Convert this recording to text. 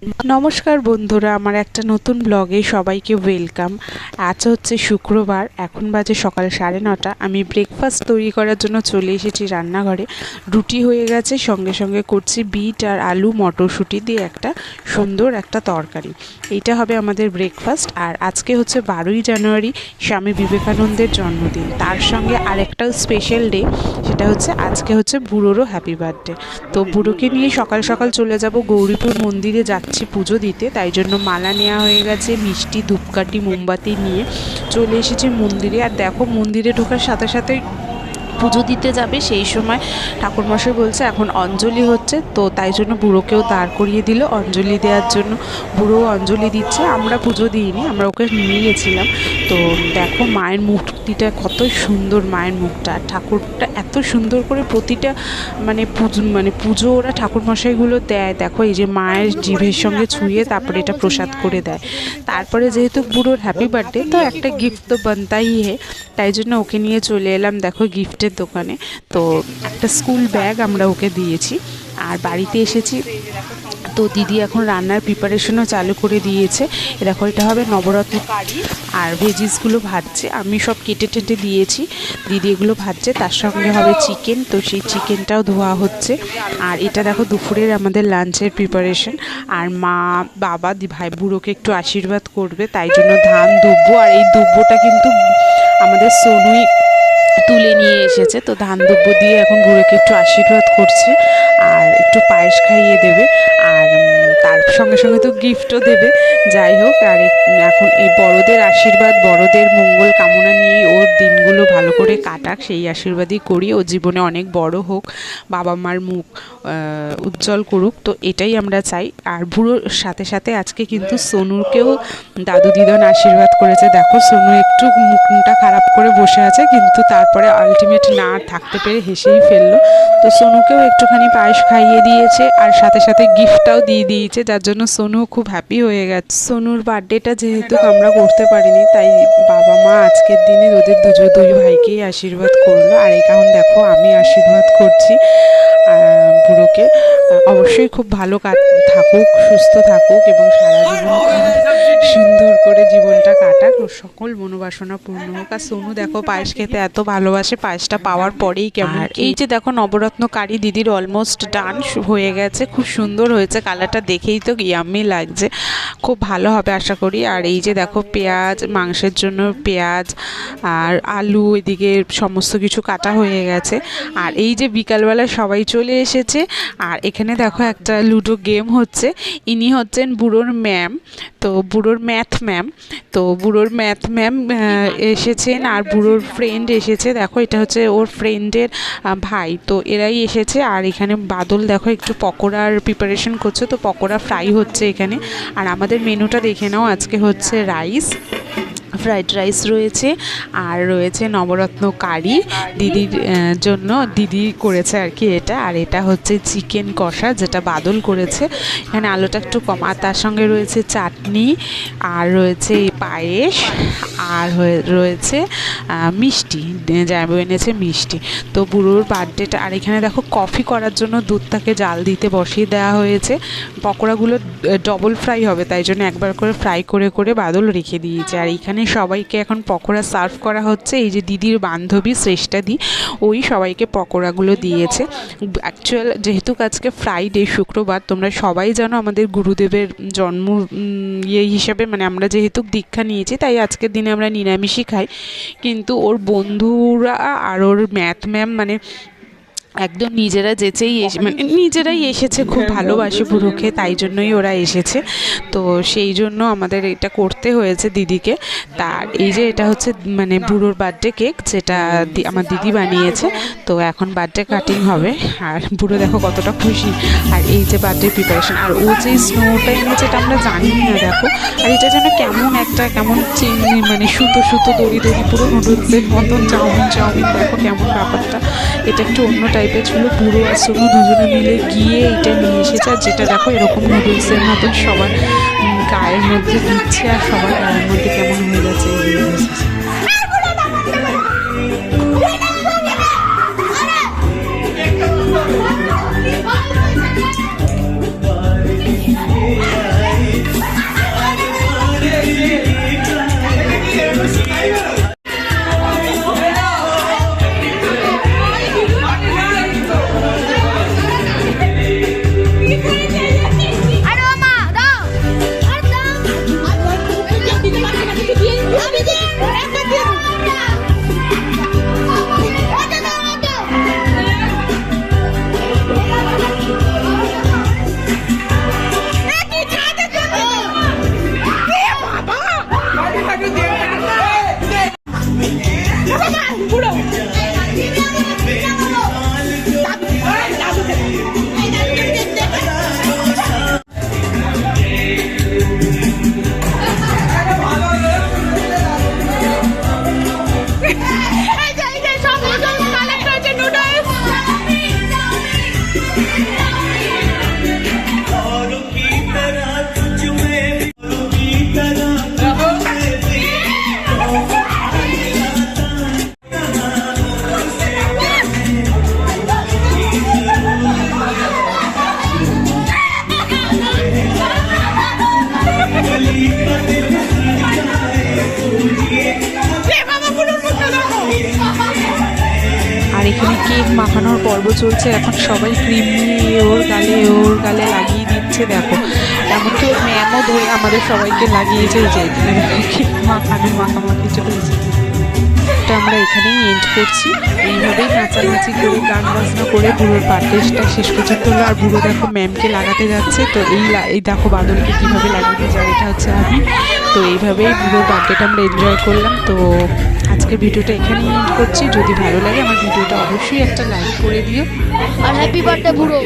নমস্কার বন্ধুরা, আমার একটা নতুন ব্লগে সবাইকে ওয়েলকাম। আজ হচ্ছে শুক্রবার, এখন বাজে সকাল 9:30। আমি ব্রেকফাস্ট তৈরি করার জন্য চলে এসেছি রান্নাঘরে। রুটি হয়ে গেছে, সঙ্গে সঙ্গে করছি বিট আর আলু মটরশুঁটি দিয়ে একটা সুন্দর একটা তরকারি। এইটা হবে আমাদের ব্রেকফাস্ট। আর আজকে হচ্ছে 12ই জানুয়ারি, স্বামী বিবেকানন্দের জন্মদিন। তার সঙ্গে আরেকটাও স্পেশাল ডে, সেটা হচ্ছে আজকে হচ্ছে বুড়োরও হ্যাপি বার্থডে। তো বুড়োকে নিয়ে সকাল সকাল চলে যাব গৌরীপুর মন্দিরে, যাচ্ছি পুজো দিতে। তাই জন্য মালা নেওয়া হয়ে গেছে, মিষ্টি ধূপকাঠি মোমবাতি নিয়ে চলে এসেছি মন্দিরে। আর দেখো, মন্দিরে ঢোকার সাথে সাথে পুজো দিতে যাবে, সেই সময় ঠাকুরমশাই বলছে এখন অঞ্জলি হচ্ছে, তো তাই জন্য বুড়োকেও দাঁড় করিয়ে দিল অঞ্জলি দেওয়ার জন্য। বুড়ো অঞ্জলি দিচ্ছে, আমরা পুজো দিইনি, আমরা ওকে নিয়ে গেছিলাম। তো দেখো মায়ের মূর্তিটা কত সুন্দর, মায়ের মুখটা, ঠাকুরটা এত সুন্দর করে প্রতিটা পুজো ওরা ঠাকুরমশাইগুলো দেয়। দেখো এই যে মায়ের জিভের সঙ্গে ছুঁয়ে তারপরে এটা প্রসাদ করে দেয়। তারপরে যেহেতু বুড়োর হ্যাপি বার্থডে, তো একটা গিফট তো বানতাই হে, তাই জন্য ওকে নিয়ে চলে এলাম দেখো গিফটের দোকানে। তো একটা স্কুল ব্যাগ আমরা ওকে দিয়েছি। আর বাড়িতে এসেছি, তো দিদি এখন রান্নার প্রিপারেশনও চালু করে দিয়েছে। দেখো এটা হবে নবরত্ন কারি, আর ভেজিসগুলো ভাজছে, আমি সব কেটে টেটে দিয়েছি, দিদি এগুলো ভাজছে। তার সঙ্গে হবে চিকেন, তো সেই চিকেনটাও ধোয়া হচ্ছে। আর এটা দেখো দুপুরের আমাদের লাঞ্চের প্রিপারেশন। আর মা বাবা ভাই বুড়োকে একটু আশীর্বাদ করবে, তাই জন্য ধান দুব্বো, আর এই দুব্বোটা কিন্তু আমাদের সোনুই তুলে নিয়ে এসেছে। তো ধান দুব্বো দিয়ে এখন বুড়োকে একটু আশীর্বাদ করছে, আর একটু পায়েস খাইয়ে দেবে, আর তার সঙ্গে সঙ্গে তো গিফটও দেবে। যাই হোক, আর এখন এই বড়দের আশীর্বাদ, বড়দের মঙ্গল কামনা নিয়েই ওর দিনগুলো ভালো করে কাটাক, সেই আশীর্বাদই করি। ও জীবনে অনেক বড় হোক, বাবা মার মুখ উজ্জ্বল করুক, তো এটাই আমরা চাই। আর বুড়োর সাথে সাথে আজকে কিন্তু সোনুকেও দাদু দিদন আশীর্বাদ করেছে। দেখো সোনু একটু মুখটা খারাপ করে বসে আছে, কিন্তু তারপরে আলটিমেট না থাকতে পেরে হেসেই ফেললো। তো সোনুকেও একটুখানি পায়েস খাইয়ে দিয়েছে, আর সাথে সাথে গিফটটাও দিয়ে দিয়েছে, যার জন্য সোনু খুব হ্যাপি হয়ে গেছে। সোনুর বার্থডেটা যেহেতু আমরা করতে পারিনি, তাই বাবা মা আজকের দিনে ওদের দুই ভাইকেই আশীর্বাদ করলো। আর এখন দেখো আমি আশীর্বাদ করছি বুড়োকে। অবশ্যই খুব ভালো থাকুক, সুস্থ থাকুক, এবং সারা জীবন সুন্দর করে জীবনটা কাটাক, ওর সকল মনোবাসনা পূর্ণ হোক। আর সোনু দেখো পায়েস খেতে এত ভালোবাসে, পায়েসটা পাওয়ার পরেই কেমন। আর এই যে দেখো নবরত্ন কারি দিদির অলমোস্ট ডান হয়ে গেছে, খুব সুন্দর হয়েছে, কালারটা দেখেই তো ইয়াম্মি লাগছে, খুব ভালো হবে আশা করি। আর এই যে দেখো পেঁয়াজ, মাংসের জন্য পেঁয়াজ আর আলু, এদিকে সমস্ত কিছু কাটা হয়ে গেছে। আর এই যে বিকালবেলা সবাই চলে এসেছে, আর এখানে দেখো একটা লুডো গেম হচ্ছে। ইনি হচ্ছেন বুড়োর ম্যাম, তো বুড়োর ম্যাথ ম্যাম। তো বুড়োর ম্যাথ ম্যাম এসেছেন, আর বুড়োর ফ্রেন্ড এসেছে। দেখো এটা হচ্ছে ওর ফ্রেন্ডের ভাই, তো এরাই এসেছে। আর এখানে বাদল দেখো একটু পকোড়ার প্রিপারেশন করছে, তো পকোড়া ফ্রাই হচ্ছে এখানে। আর আমাদের মেনুটা দেখে নাও, আজকে হচ্ছে রাইস, ফ্রাইড রাইস রয়েছে, আর রয়েছে নবরত্ন কারি দিদির জন্য, দিদি করেছে আর কি এটা। আর এটা হচ্ছে চিকেন কষা, যেটা বাদল করেছে, এখানে আলুটা একটু কম। আর তার সঙ্গে রয়েছে চাটনি, আর রয়েছে পায়েস, আর রয়েছে মিষ্টি, জামাইবাবু এনেছে মিষ্টি। তো বুড়োর বার্থডেটা। আর এখানে দেখো কফি করার জন্য দুধটাকে জাল দিতে বসিয়ে দেওয়া হয়েছে। পকোড়াগুলো ডবল ফ্রাই হবে, তাই জন্য একবার করে ফ্রাই করে করে বাদল রেখে দিয়েছে। আর এখানে সবাইকে এখন পকোড়া সার্ভ করা হচ্ছে। এই যে দিদির বান্ধবী শ্রেষ্ঠাদি, ওই সবাইকে পকোড়াগুলো দিয়েছে। অ্যাকচুয়াল যেহেতু আজকে ফ্রাইডে, শুক্রবার, তোমরা সবাই জানো আমাদের গুরুদেবের জন্ম হিসেবে, আমরা যেহেতু দীক্ষা নিয়েছি, তাই আজকের দিনে আমরা নিরামিষই খাই। কিন্তু ওর বন্ধুরা আর ওর ম্যাথ ম্যাম একদম নিজেরা নিজেরাই এসেছে, খুব ভালোবাসে বুড়োকে, তাই জন্যই ওরা এসেছে। তো সেই জন্য আমাদের এটা করতে হয়েছে দিদিকে। তার এই যে এটা হচ্ছে বুড়োর বার্থডে কেক, যেটা আমার দিদি বানিয়েছে। তো এখন বার্থডে কাটিং হবে, আর বুড়ো দেখো কতটা খুশি। আর এই যে বার্থডে প্রিপারেশন, আর ও যে স্নোটা এনেছে এটা আমরা জানি না দেখো। আর এটা যেন কেমন সুতো সুতো দড়ি দড়ি, পুরো নুডলসের মতন চাউমিন দেখো কেমন ব্যাপারটা। এটা একটু অন্য টাইপের ছিল। বুড়ো আর সোনু দুজনে মিলে গিয়ে এটা নিয়ে এসেছে, আর যেটা দেখো এরকম নুডলসের মতন সবার গায়ের মধ্যে দিচ্ছে, আর সবার গায়ের মধ্যে কেমন হয়ে যাচ্ছে এই নুডলস। এখানে কেক মাখানোর পর্ব চলছে। এখন সবাই ক্রিম নিয়ে ওর গালে লাগিয়ে দিচ্ছে। দেখো এমনকি ওর ম্যামও ধরে আমাদের সবাইকে লাগিয়েছে। যে এখানে কেক মাখামাখি চলেছে। তো আমরা এখানেই এন্ড করছি। এইভাবেই নাচানাচি করে গান বাজনা করে বুড়োর বার্থডেটা শেষ পর্যন্ত হলো। আর বুড়ো দেখো ম্যামকে লাগাতে যাচ্ছে। তো এই দেখো বাদলকে কীভাবে লাগিয়ে যায়, এটা হচ্ছে আমি। তো এইভাবেই বুড়োর বার্থডেটা আমরা এনজয় করলাম। তো আজকের ভিডিওটা এখানেই এন্ড করছি। যদি ভালো লাগে আমার ভিডিওটা অবশ্যই একটা লাইক করে দিও। আর হ্যাপি বার্থডে বুড়ো।